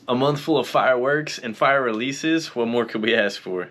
A month full of fireworks and fire releases, what more could we ask for?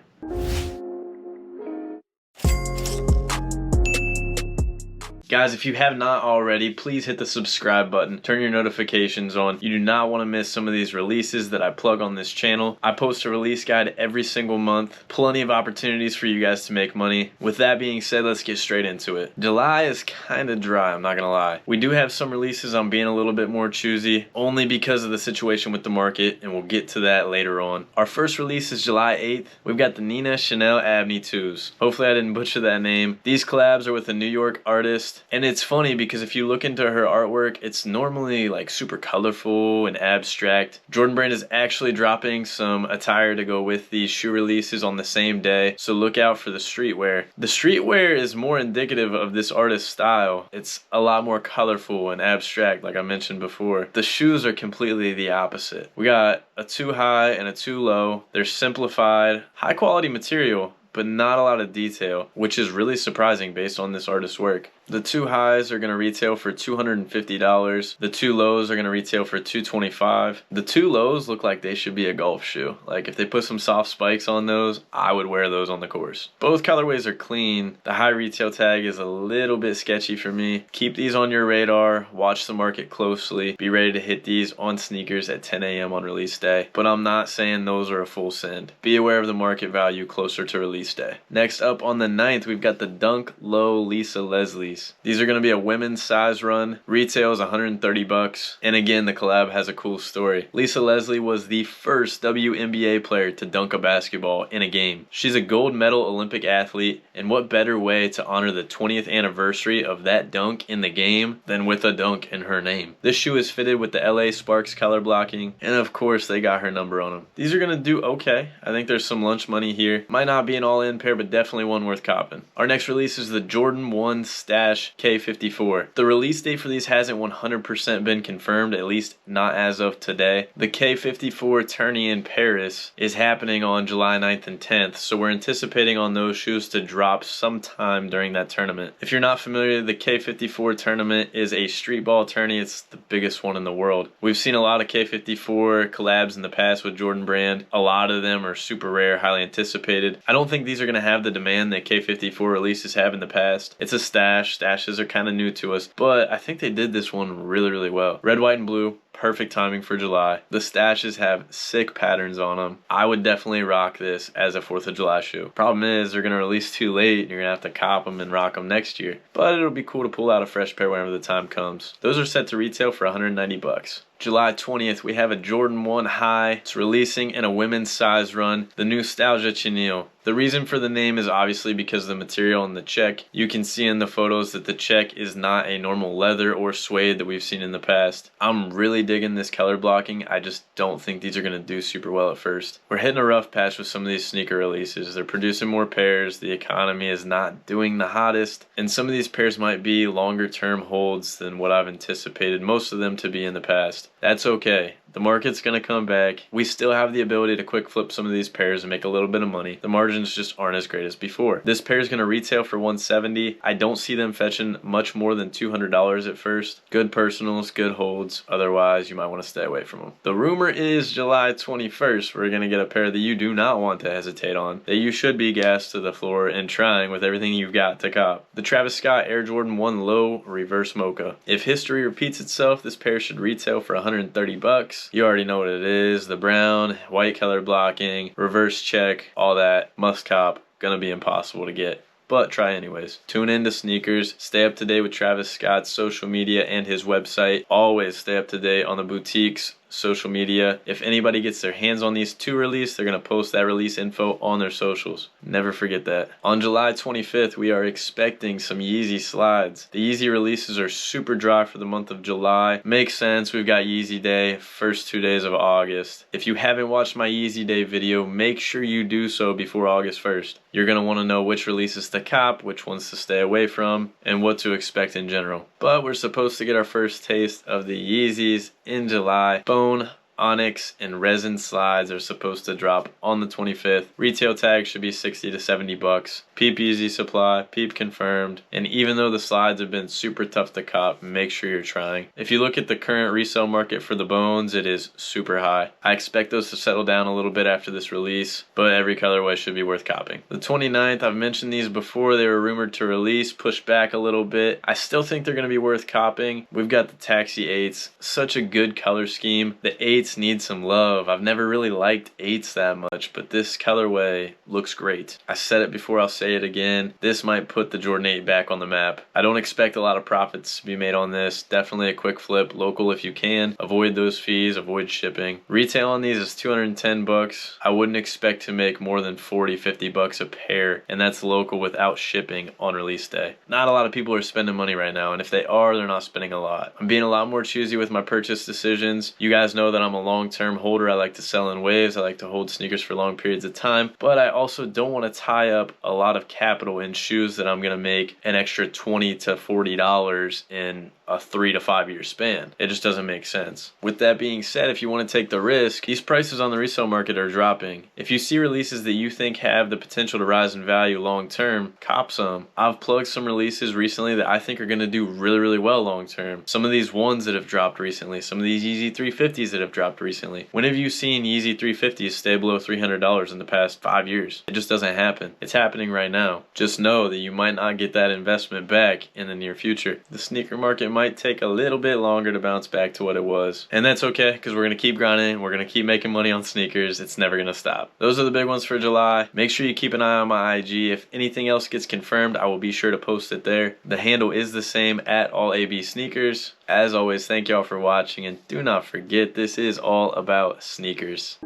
Guys, if you have not already, please hit the subscribe button. Turn your notifications on. You do not want to miss some of these releases that I plug on this channel. I post a release guide every single month. Plenty of opportunities for you guys to make money. With that being said, let's get straight into it. July is kind of dry, I'm not gonna lie. We do have some releases I'm being a little bit more choosy, only because of the situation with the market, and we'll get to that later on. Our first release is July 8th. We've got the Nina Chanel Abney 2s. Hopefully I didn't butcher that name. These collabs are with a New York artist. And it's funny because if you look into her artwork, it's normally like super colorful and abstract. Jordan Brand is actually dropping some attire to go with these shoe releases on the same day, so look out for the streetwear. The streetwear is more indicative of this artist's style. It's a lot more colorful and abstract, like I mentioned before. The shoes are completely the opposite. We got a 2 high and a 2 low. They're simplified, high quality material, but not a lot of detail, which is really surprising based on this artist's work. The 2 highs are going to retail for $250. The 2 lows are going to retail for $225. The 2 lows look like they should be a golf shoe. Like if they put some soft spikes on those, I would wear those on the course. Both colorways are clean. The high retail tag is a little bit sketchy for me. Keep these on your radar. Watch the market closely. Be ready to hit these on sneakers at 10 a.m. on release day. But I'm not saying those are a full send. Be aware of the market value closer to release day. Next up on the 9th, we've got the Dunk Low Lisa Leslie's. These are going to be a women's size run. Retail is $130. And again, the collab has a cool story. Lisa Leslie was the first WNBA player to dunk a basketball in a game. She's a gold medal Olympic athlete, and what better way to honor the 20th anniversary of that dunk in the game than with a dunk in her name. This shoe is fitted with the LA Sparks color blocking, and of course they got her number on them. These are going to do okay. I think there's some lunch money here. Might not be an all-in pair, but definitely one worth copping. Our next release is the Jordan 1 Stash K54. The release date for these hasn't 100% been confirmed, at least not as of today. The K54 tourney in Paris is happening on July 9th and 10th, so we're anticipating on those shoes to drop sometime during that tournament. If you're not familiar, the K54 tournament is a street ball tourney. It's the biggest one in the world. We've seen a lot of K54 collabs in the past with Jordan Brand. A lot of them are super rare, highly anticipated. I don't think these are going to have the demand that K54 releases have in the past. It's a stash. Stashes are kind of new to us, but I think they did this one really, really well. Red, white, and blue. Perfect timing for July. The stashes have sick patterns on them. I would definitely rock this as a 4th of July shoe. Problem is, they're going to release too late and you're going to have to cop them and rock them next year. But it'll be cool to pull out a fresh pair whenever the time comes. Those are set to retail for $190. July 20th, we have a Jordan 1 high. It's releasing in a women's size run, the Nostalgia Chenille. The reason for the name is obviously because of the material and the check. You can see in the photos that the check is not a normal leather or suede that we've seen in the past. I'm really digging this color blocking. I just don't think these are going to do super well at first. We're hitting a rough patch with some of these sneaker releases. They're producing more pairs. The economy is not doing the hottest. And some of these pairs might be longer term holds than what I've anticipated most of them to be in the past. That's okay. The market's going to come back. We still have the ability to quick flip some of these pairs and make a little bit of money. The margins just aren't as great as before. This pair is going to retail for $170. I don't see them fetching much more than $200 at first. Good personals, good holds. Otherwise, you might want to stay away from them. The rumor is July 21st, we're going to get a pair that you do not want to hesitate on, that you should be gassed to the floor and trying with everything you've got to cop. The Travis Scott Air Jordan 1 Low Reverse Mocha. If history repeats itself, this pair should retail for $130. You already know what it is. The brown, white color blocking, reverse check, all that. Must cop. Gonna be impossible to get, but try anyways. Tune into sneakers. Stay up to date with Travis Scott's social media and his website. Always stay up to date on the boutiques, social media. If anybody gets their hands on these to release, they're going to post that release info on their socials. Never forget that. On July 25th, we are expecting some Yeezy Slides. The Yeezy releases are super dry for the month of July. Makes sense. We've got Yeezy Day, first 2 days of August. If you haven't watched my Yeezy Day video, make sure you do so before August 1st. You're going to want to know which releases to cop, which ones to stay away from, and what to expect in general. But we're supposed to get our first taste of the Yeezys in July. Bone Onyx and Resin Slides are supposed to drop on the 25th. Retail tag should be 60 to 70 bucks. Peep Yeezy supply, peep confirmed. And even though the slides have been super tough to cop, make sure you're trying. If you look at the current resale market for the bones, it is super high. I expect those to settle down a little bit after this release, but every colorway should be worth copping. The 29th, I've mentioned these before, they were rumored to release, pushed back a little bit. I still think they're going to be worth copping. We've got the Taxi 8s, such a good color scheme. The 8s need some love. I've never really liked 8s that much, but this colorway looks great. I said it before, I'll say it again. This might put the Jordan 8 back on the map. I don't expect a lot of profits to be made on this. Definitely a quick flip, local if you can. Avoid those fees, avoid shipping. Retail on these is 210 bucks. I wouldn't expect to make more than 40, 50 bucks a pair, and that's local without shipping on release day. Not a lot of people are spending money right now, and if they are, they're not spending a lot. I'm being a lot more choosy with my purchase decisions. You guys know that I'm a long-term holder. I like to sell in waves. I like to hold sneakers for long periods of time, but I also don't want to tie up a lot of capital in shoes that I'm going to make an extra $20 to $40 in a 3 to 5 year span. It just doesn't make sense. With that being said, if you want to take the risk, these prices on the resale market are dropping. If you see releases that you think have the potential to rise in value long term, cop some. I've plugged some releases recently that I think are going to do really, really well long term. Some of these ones that have dropped recently, some of these Yeezy 350s that have dropped recently. When have you seen Yeezy 350s stay below $300 in the past 5 years? It just doesn't happen. It's happening right now. Just know that you might not get that investment back in the near future. The sneaker market might take a little bit longer to bounce back to what it was. And that's okay, because we're going to keep grinding. We're going to keep making money on sneakers. It's never going to stop. Those are the big ones for July. Make sure you keep an eye on my IG. If anything else gets confirmed, I will be sure to post it there. The handle is the same, at @AllABSneakers. As always, thank y'all for watching, and do not forget, this is all about sneakers.